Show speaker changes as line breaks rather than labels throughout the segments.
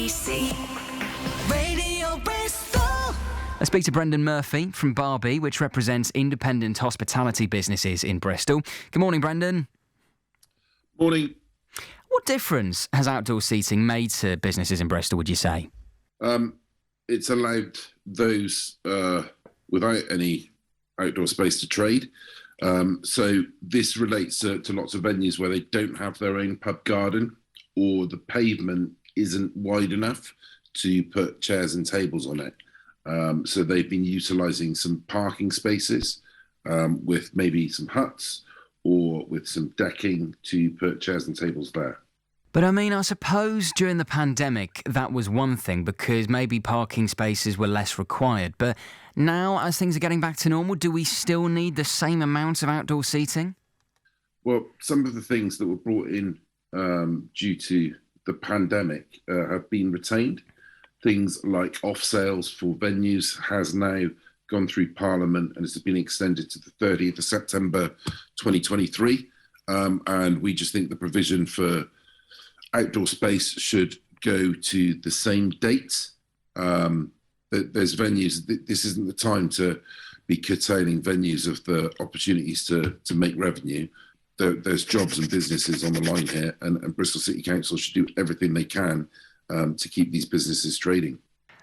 BBC Radio Bristol.
Let's speak to Brendan Murphy from BARBI, which represents independent hospitality businesses in Bristol. Good morning, Brendan.
Morning.
What difference has outdoor seating made to businesses in Bristol, would you say?
It's allowed those without any outdoor space to trade. So this relates to lots of venues where they don't have their own pub garden, or the pavement isn't wide enough to put chairs and tables on it. So they've been utilising some parking spaces with maybe some huts or with some decking to put chairs and tables there.
But I mean, I suppose during the pandemic, that was one thing because maybe parking spaces were less required. But now, as things are getting back to normal, do we still need the same amount of outdoor seating?
Well, some of the things that were brought in due to the pandemic have been retained. Things like off sales for venues has now gone through Parliament and has been extended to the 30th of September 2023. And we just think the provision for outdoor space should go to the same date. There's venues, this isn't the time to be curtailing venues of the opportunities to make revenue. There's jobs and businesses on the line here, and Bristol City Council should do everything they can to keep these businesses trading.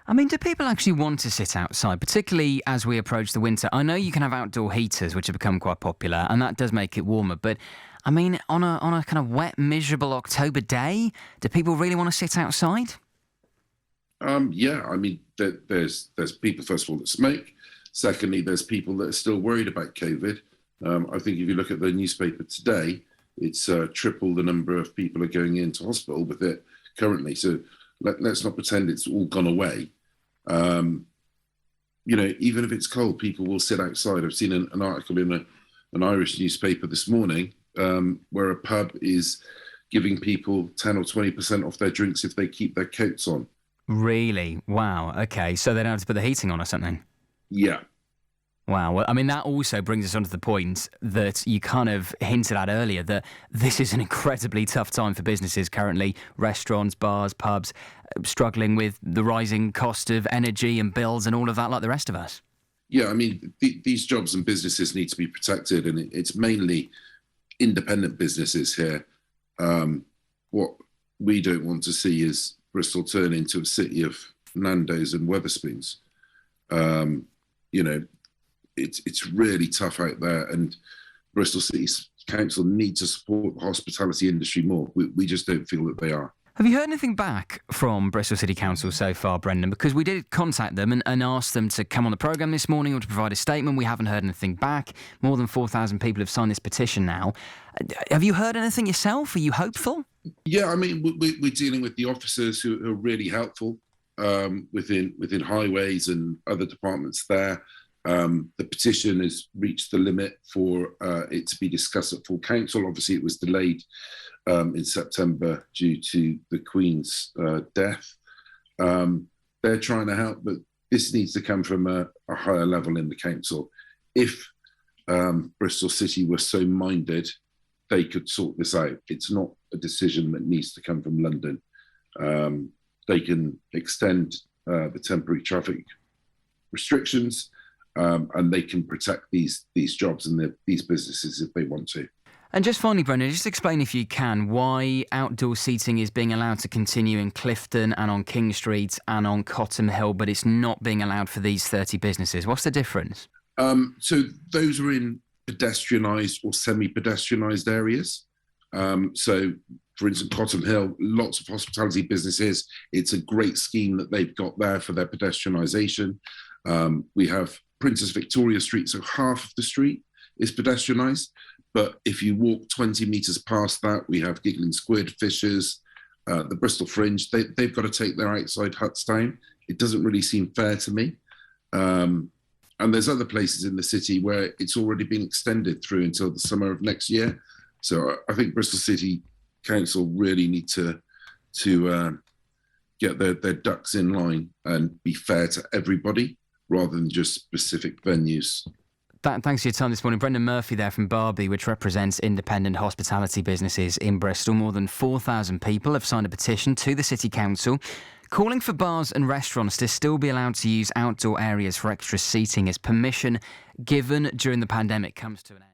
I mean, do people actually want to sit outside, particularly as we approach the winter? I know you can have outdoor heaters, which have become quite popular, and that does make it warmer. But, I mean, on a kind of wet, miserable October day, do people really want to sit outside?
Yeah, I mean, there's people, first of all, that smoke. Secondly, there's people that are still worried about COVID. I think if you look at the newspaper today, it's triple the number of people are going into hospital with it currently. So let's not pretend it's all gone away. Even if it's cold, people will sit outside. I've seen an article in an Irish newspaper this morning where a pub is giving people 10 or 20% off their drinks if they keep their coats on.
Really? Wow. Okay. So they don't have to put the heating on or something?
Yeah.
Wow. Well, I mean, that also brings us on to the point that you kind of hinted at earlier, that this is an incredibly tough time for businesses currently. Restaurants, bars, pubs, struggling with the rising cost of energy and bills and all of that like the rest of us.
Yeah, I mean, these jobs and businesses need to be protected, and it's mainly independent businesses here. What we don't want to see is Bristol turn into a city of Nando's and Wetherspoons. It's really tough out there, and Bristol City Council need to support the hospitality industry more. We just don't feel that they are.
Have you heard anything back from Bristol City Council so far, Brendan? Because we did contact them and ask them to come on the programme this morning or to provide a statement. We haven't heard anything back. More than 4,000 people have signed this petition now. Have you heard anything yourself? Are you hopeful?
Yeah, I mean, we're dealing with the officers who are really helpful within highways and other departments there. The petition has reached the limit for it to be discussed at full council. Obviously, it was delayed in September due to the Queen's death. They're trying to help, but this needs to come from a higher level in the council. If Bristol City were so minded, they could sort this out. It's not a decision that needs to come from London. They can extend the temporary traffic restrictions, and they can protect these jobs and these businesses if they want to.
And just finally, Brendan, just explain if you can why outdoor seating is being allowed to continue in Clifton and on King Street and on Cottam Hill, but it's not being allowed for these 30 businesses. What's the difference?
So those are in pedestrianised or semi-pedestrianised areas. So, for instance, Cottam Hill, lots of hospitality businesses. It's a great scheme that they've got there for their pedestrianisation. We have Princess Victoria Street, so half of the street is pedestrianised. But if you walk 20 metres past that, we have Giggling Squid, Fishers, the Bristol Fringe. They've got to take their outside huts down. It doesn't really seem fair to me. And there's other places in the city where it's already been extended through until the summer of next year. So I think Bristol City Council really need to get their ducks in line and be fair to everybody rather than just specific venues.
Thanks for your time this morning. Brendan Murphy there from BARBI, which represents independent hospitality businesses in Bristol. More than 4,000 people have signed a petition to the City Council calling for bars and restaurants to still be allowed to use outdoor areas for extra seating as permission given during the pandemic comes to an end.